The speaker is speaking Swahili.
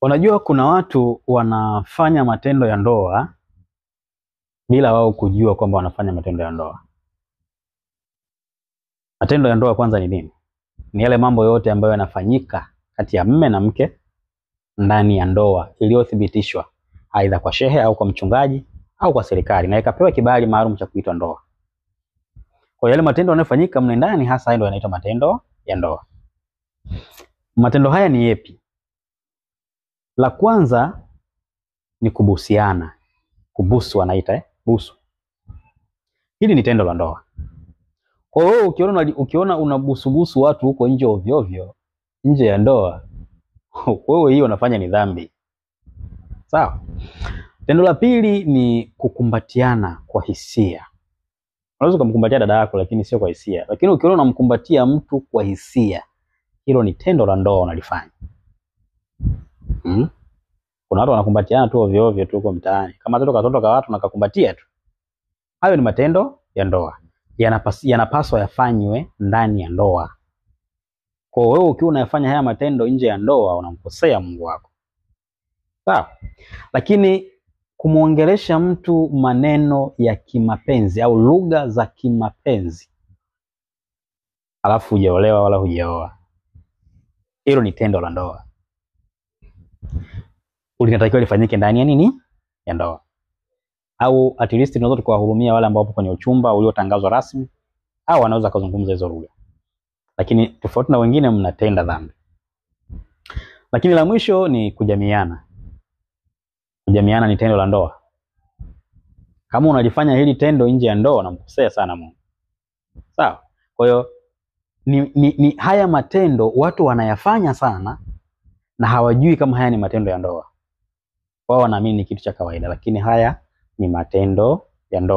Unajua kuna watu wanafanya matendo ya ndoa bila wao kujua kwamba wanafanya matendo ya ndoa. Matendo ya ndoa kwanza ni nini? Ni yale mambo yote ambayo yanafanyika kati ya mme na mke ndani ya ndoa iliyothibitishwa aidha kwa shehe au kwa mchungaji au kwa serikali na ikapewa kibali maalum cha kuitwa ndoa. Kwa yale matendo yanayofanyika mle ndani hasa ndio yanaitwa matendo ya ndoa. Matendo haya ni yepi? La kwanza ni kubusiana. Kubusu wanaita busu. Hili ni tendo la ndoa. Kwa hiyo ukiona unabusubusu watu huko nje ovyo ovyo nje ya ndoa, wewe hiyo unafanya ni dhambi. Sawa? Tendo la pili ni kukumbatiana kwa hisia. Unaweza kumkumbatia dada yako lakini sio kwa hisia. Lakini ukiona unamkumbatia mtu kwa hisia, hilo ni tendo la ndoa unalifanya. Kuna watu wanakumbatiana tu ovyo ovyo tu huko mtaani. Kama katoto ka watu nakakumbatia tu. Hayo ni matendo ya ndoa. Yanapaswa yafanywe ndani ya ndoa. Kwa wewe ukiwa unayafanya haya matendo nje ya ndoa unamkosea Mungu wako. Sawa? Lakini kumuongelesha mtu maneno ya kimapenzi au lugha za kimapenzi alafu hujaolewa wala hujaoa, hilo ni tendo la ndoa. Linatakiwa lifanyike ndani ya nini? Ya ndoa. Au at least tunaweza tukawahurumia wale ambao wapo kwenye uchumba uliotangazwa rasmi, au wanaweza kuzungumza hizo lugha. Lakini tofauti na wengine mnatenda dhambi. Lakini la mwisho ni kujamiana. Kujamiana ni tendo la ndoa. Kama unalifanya hili tendo nje ya ndoa unamkosea sana Mungu. Sawa? Kwa hiyo ni haya matendo watu wanayafanya sana na hawajui kama haya ni matendo ya ndoa. Wao wanaamini ni kitu cha kawaida, lakini haya ni matendo ya ndoa.